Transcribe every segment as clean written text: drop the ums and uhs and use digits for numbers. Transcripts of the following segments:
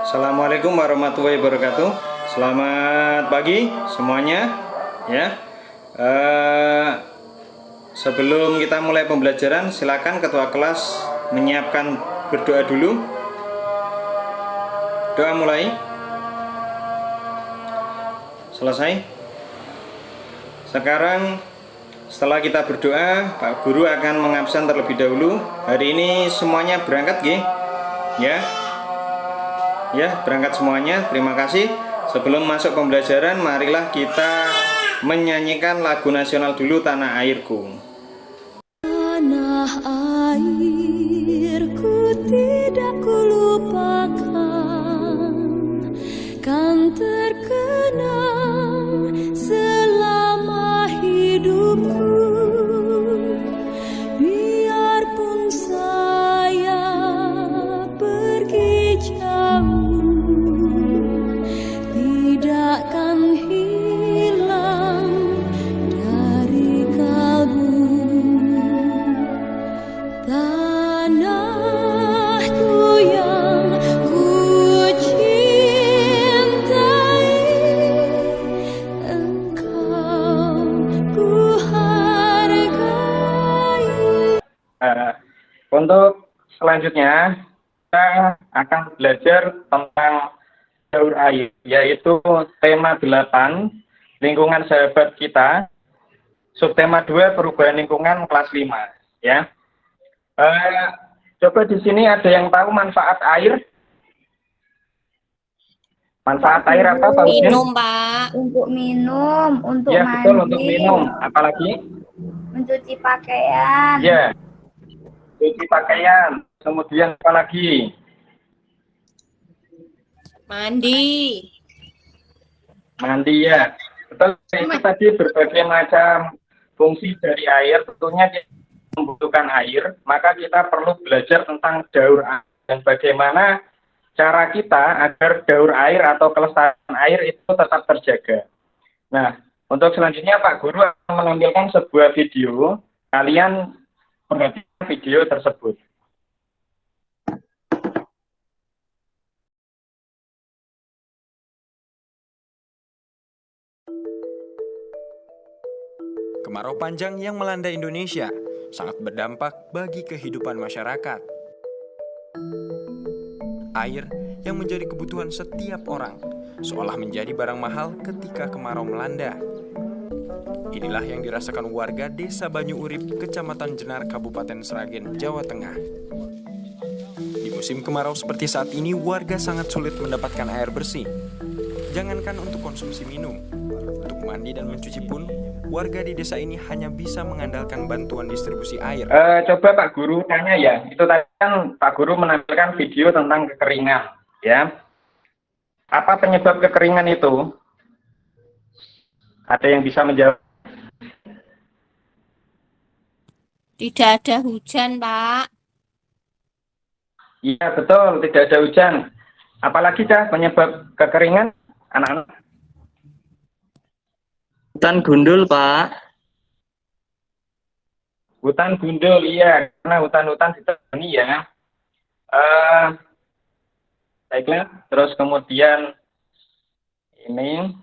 Assalamualaikum warahmatullahi wabarakatuh. Selamat pagi semuanya. Ya, eh, sebelum kita mulai pembelajaran, silakan ketua kelas menyiapkan berdoa dulu. Doa mulai. Selesai. Sekarang setelah kita berdoa, Pak Guru akan mengabsen terlebih dahulu. Hari ini semuanya berangkat, G. Ya. Ya, berangkat semuanya. Terima kasih. Sebelum masuk pembelajaran, marilah kita menyanyikan lagu nasional dulu, Tanah Airku. Tanah airku tidak kulupakan, kan terkenang selama hidupku. Biarpun saya pergi jauh, tidak akan hilang dari kalbu. Tanahku yang ku cintai, engkau ku hargai. Untuk selanjutnya kita akan belajar tentang daur air, yaitu tema 8 lingkungan sahabat kita, subtema 2 perubahan lingkungan kelas 5 ya. Coba di sini ada yang tahu manfaat air? Manfaat air apa, Pak Udin? Minum, Pak. Untuk minum, untuk Ya, mandi, betul, untuk minum. Apalagi? mencuci pakaian, Ya, cuci pakaian. Kemudian apa lagi? Mandi. Mandi, ya. Betul, itu tadi berbagai macam fungsi dari air. Tentunya kita membutuhkan air, maka kita perlu belajar tentang daur air dan bagaimana cara kita agar daur air atau kelestarian air itu tetap terjaga. Nah, untuk selanjutnya Pak Guru akan menampilkan sebuah video. Kalian perhatikan video tersebut. Kemarau panjang yang melanda Indonesia sangat berdampak bagi kehidupan masyarakat. Air yang menjadi kebutuhan setiap orang seolah menjadi barang mahal ketika kemarau melanda. Inilah yang dirasakan warga Desa Banyu Urip, Kecamatan Jenar, Kabupaten Sragen, Jawa Tengah. Di musim kemarau seperti saat ini, warga sangat sulit mendapatkan air bersih. Jangankan untuk konsumsi minum, untuk mandi dan mencuci pun, warga di desa ini hanya bisa mengandalkan bantuan distribusi air. Coba Pak Guru tanya ya, itu tadi kan Pak Guru menampilkan video tentang kekeringan, ya. Apa penyebab kekeringan itu? Ada yang bisa menjawab? Tidak ada hujan, Pak. Iya betul, tidak ada hujan. Apalagi Cah penyebab kekeringan, anak-anak? Hutan gundul, Pak. Hutan gundul, iya, karena hutan-hutan ditebani ya. Baiklah, terus kemudian ini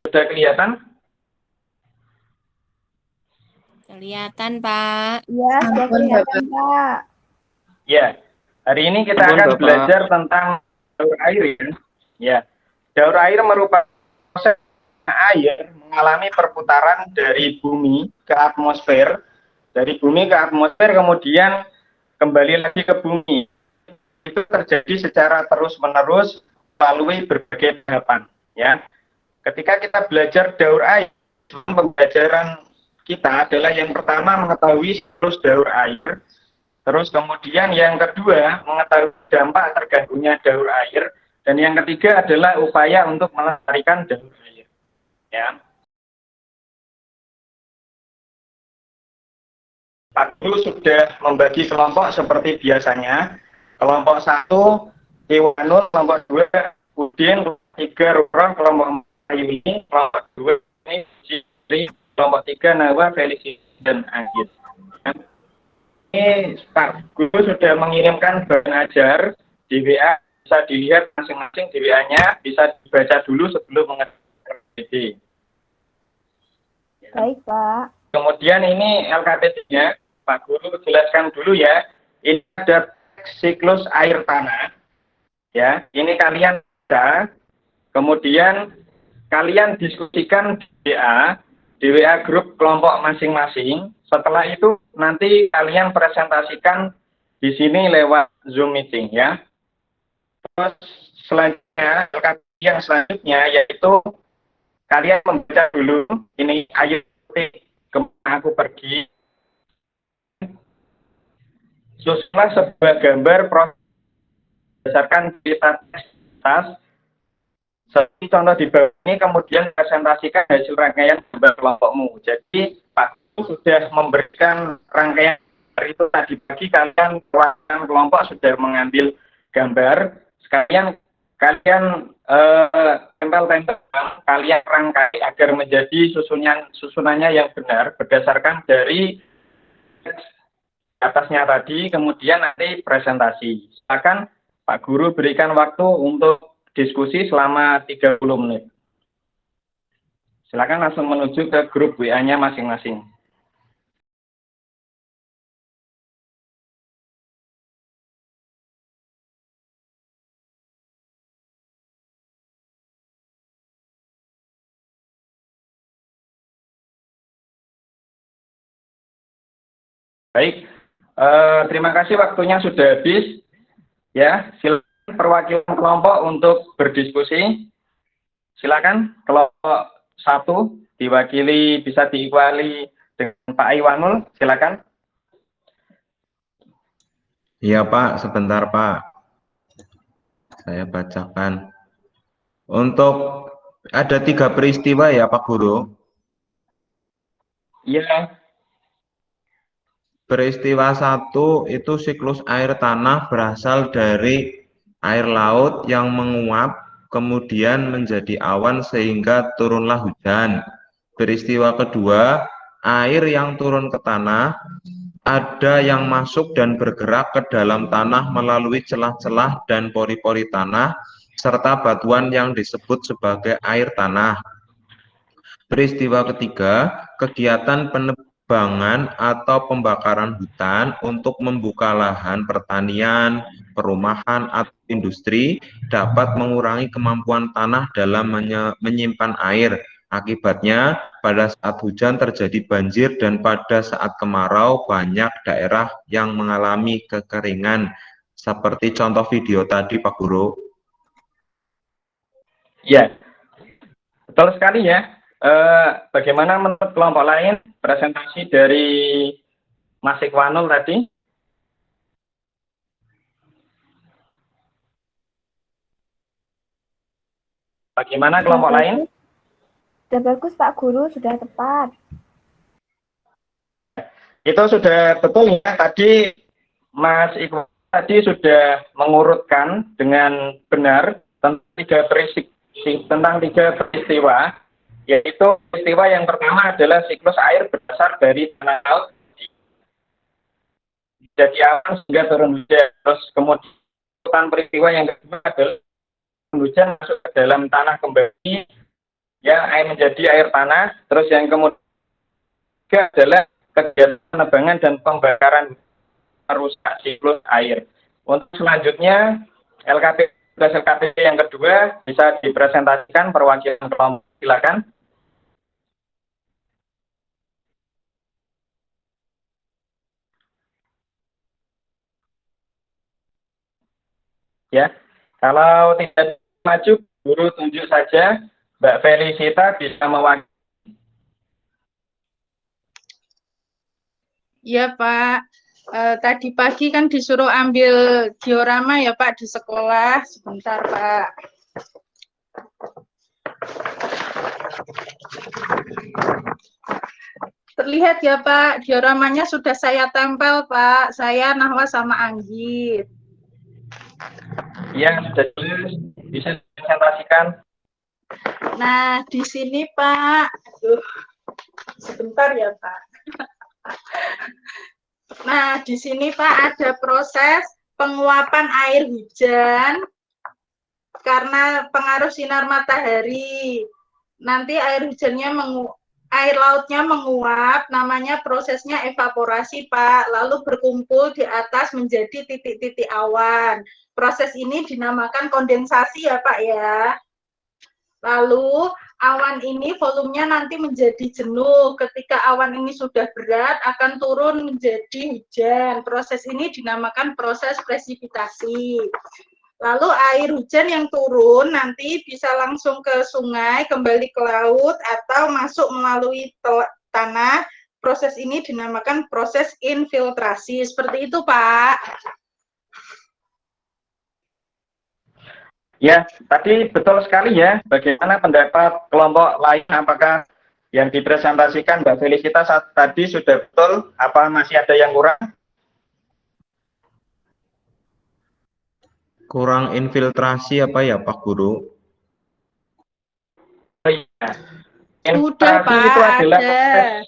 sudah kelihatan? Kelihatan, Pak. ya sudah kelihatan Pak. Ya, hari ini kita Ampun, akan Bapak. belajar tentang daur air ya. Ya, daur air merupakan proses air mengalami perputaran dari bumi ke atmosfer, kemudian kembali lagi ke bumi. Itu terjadi secara terus-menerus melalui berbagai tahapan. Ya, ketika kita belajar daur air, pembelajaran kita adalah yang pertama mengetahui siklus daur air, terus kemudian yang kedua mengetahui dampak terganggunya daur air, dan yang ketiga adalah upaya untuk melestarikan daur air. Ya. Pak Guru sudah membagi kelompok seperti biasanya. Kelompok 1 Iwanul, kelompok 2 Udin, kelompok 3 Rurah, kelompok 4 ini, kelompok 2 ini Jiri, kelompok 3 Nawa, Felicity, dan Anggit. Ini Pak Guru sudah mengirimkan bahan ajar di WA, bisa dilihat masing-masing di WA-nya, bisa dibaca dulu sebelum mengerjakan LKPD. Baik, Pak. Kemudian ini LKPD-nya, Pak Guru jelaskan dulu ya. Ini ada siklus air tanah. Ya, ini kalian baca, kemudian kalian diskusikan di WA grup kelompok masing-masing. Setelah itu nanti kalian presentasikan di sini lewat Zoom meeting ya. Terus selanjutnya, LKPD yang selanjutnya yaitu kalian membaca dulu ini ayo kemana aku pergi. Susunlah sebuah gambar proses berdasarkan cerita tas. Seperti contoh di bawah ini, kemudian presentasikan hasil rangkaian gambar kelompokmu. Jadi Pak Guru sudah memberikan rangkaian itu tadi pagi, kalian kelompok sudah mengambil gambar, sekalian kalian tempel-tempel, kalian rangkai agar menjadi susunannya yang benar berdasarkan dari atasnya tadi, kemudian nanti presentasi. Silakan Pak Guru berikan waktu untuk diskusi selama 30 menit. Silakan langsung menuju ke grup WA-nya masing-masing. Baik, terima kasih waktunya sudah habis. Ya, silakan perwakilan kelompok untuk berdiskusi. Silakan kelompok 1 diwakili, bisa diikwali dengan Pak Iwanul, silakan. Iya Pak, sebentar Pak. Saya bacakan. Untuk ada 3 peristiwa ya Pak Guru. Iya. Peristiwa 1 itu siklus air tanah berasal dari air laut yang menguap, kemudian menjadi awan sehingga turunlah hujan. Peristiwa kedua, air yang turun ke tanah, ada yang masuk dan bergerak ke dalam tanah melalui celah-celah dan pori-pori tanah, serta batuan yang disebut sebagai air tanah. Peristiwa ketiga, kegiatan penebangan atau pembakaran hutan untuk membuka lahan pertanian, perumahan, atau industri dapat mengurangi kemampuan tanah dalam menyimpan air. Akibatnya, pada saat hujan terjadi banjir dan pada saat kemarau banyak daerah yang mengalami kekeringan. Seperti contoh video tadi, Pak Guru. Ya, betul sekali ya. Bagaimana menurut kelompok lain presentasi dari Mas Iwanul tadi? Bagaimana kelompok lain? Sudah bagus Pak Guru, sudah tepat. Itu sudah betul ya. Tadi Mas Iqbal tadi sudah mengurutkan dengan benar tentang tiga peristiwa, yaitu peristiwa yang pertama adalah siklus air berasal dari tanah laut jadi awan sehingga turun hujan. Terus kemudian peristiwa yang kedua adalah hujan masuk ke dalam tanah kembali, ya air menjadi air tanah. Terus yang kemudian adalah kegiatan penebangan dan pembakaran merusak siklus air. Untuk selanjutnya LKPD yang kedua bisa dipresentasikan perwakilan kelompok, silakan. Ya, kalau tidak maju, guru tunjuk saja. Mbak Felicita bisa mewakili. Ya Pak, tadi pagi kan disuruh ambil diorama ya Pak di sekolah. Sebentar Pak. Terlihat ya Pak, dioramanya sudah saya tempel Pak. Saya, Nahwa sama Anggit. Ya, sudah bisa dipresentasikan. Nah, di sini Pak. Aduh, sebentar ya Pak. Nah, di sini Pak ada proses penguapan air hujan karena pengaruh sinar matahari. Nanti air lautnya menguap, namanya prosesnya evaporasi, Pak. Lalu berkumpul di atas menjadi titik-titik awan. Proses ini dinamakan kondensasi ya, Pak ya. Lalu awan ini volumenya nanti menjadi jenuh. Ketika awan ini sudah berat akan turun menjadi hujan. Proses ini dinamakan proses presipitasi. Lalu air hujan yang turun nanti bisa langsung ke sungai, kembali ke laut, atau masuk melalui tanah. Proses ini dinamakan proses infiltrasi. Seperti itu, Pak. Ya, tadi betul sekali ya. Bagaimana pendapat kelompok lain? Apakah yang dipresentasikan Mbak Felicitas tadi sudah betul? Apa masih ada yang kurang? Kurang infiltrasi apa ya Pak Guru? Oh iya. Sudah, Infiltrasi Pak, itu adalah ada. proses.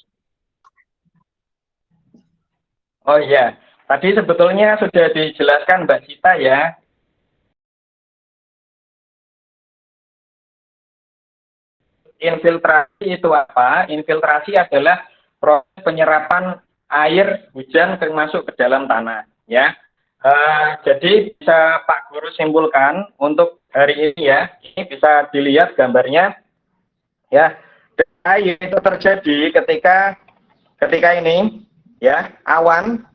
Oh iya, tadi sebetulnya sudah dijelaskan Mbak Sita ya. Infiltrasi itu apa? Infiltrasi adalah proses penyerapan air hujan masuk ke dalam tanah ya. Jadi bisa Pak Guru simpulkan untuk hari ini ya, ini bisa dilihat gambarnya ya. Air itu terjadi ketika ini ya, awan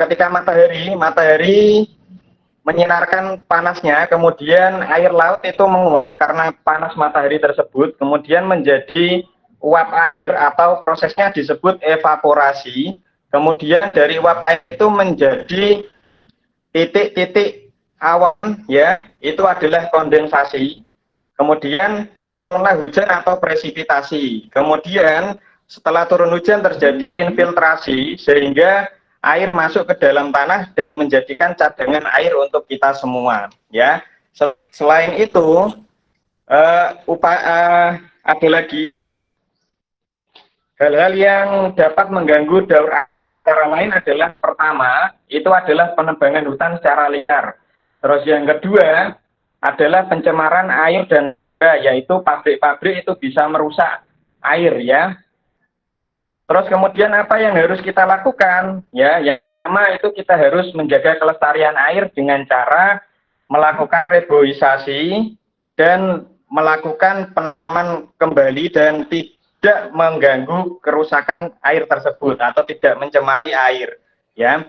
ketika matahari menyinarkan panasnya, kemudian air laut itu menguap karena panas matahari tersebut, kemudian menjadi uap air atau prosesnya disebut evaporasi. Kemudian dari uap air itu menjadi titik-titik awan ya, itu adalah kondensasi. Kemudian turunlah hujan atau presipitasi. Kemudian setelah turun hujan terjadi infiltrasi sehingga air masuk ke dalam tanah dan menjadikan cadangan air untuk kita semua ya. Selain itu ada lagi hal-hal yang dapat mengganggu daur air. Cara lain adalah pertama, itu adalah penebangan hutan secara liar. Terus yang kedua adalah pencemaran air dan yaitu pabrik-pabrik itu bisa merusak air ya. Terus kemudian apa yang harus kita lakukan? Ya, yang pertama itu kita harus menjaga kelestarian air dengan cara melakukan reboisasi dan melakukan penanaman kembali dan tidak mengganggu kerusakan air tersebut atau tidak mencemari air ya.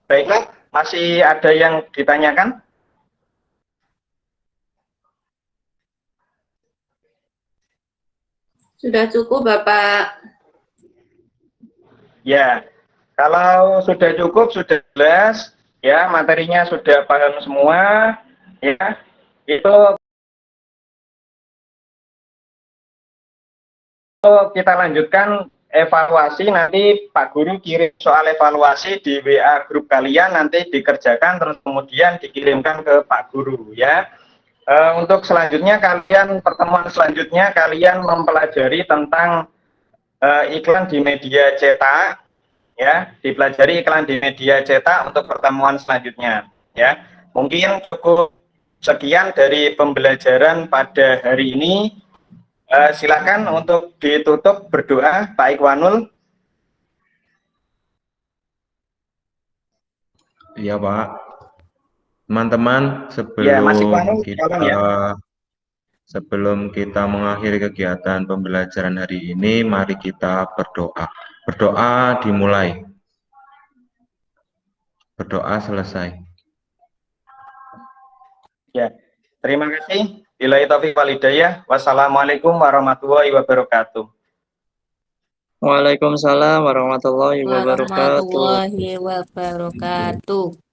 Baiklah, masih ada yang ditanyakan? Sudah cukup, Bapak. Ya, kalau sudah cukup, sudah jelas ya, materinya sudah paham semua ya, itu kita lanjutkan evaluasi. Nanti Pak Guru kirim soal evaluasi di WA grup kalian, nanti dikerjakan terus kemudian dikirimkan ke Pak Guru ya. Untuk selanjutnya pertemuan selanjutnya kalian mempelajari tentang iklan di media cetak ya, dipelajari iklan di media cetak untuk pertemuan selanjutnya ya. Mungkin cukup sekian dari pembelajaran pada hari ini. Silakan untuk ditutup berdoa Pak Ikhwanul. Iya Pak. Teman-teman, Ya, Mas Ikhwanul, sebelum kita mengakhiri kegiatan pembelajaran hari ini, mari kita berdoa. Berdoa dimulai. Berdoa selesai. Ya, terima kasih. Billahi taufiq wal hidayah. Wassalamualaikum warahmatullahi wabarakatuh. Waalaikumsalam warahmatullahi wabarakatuh. Warahmatullahi wabarakatuh.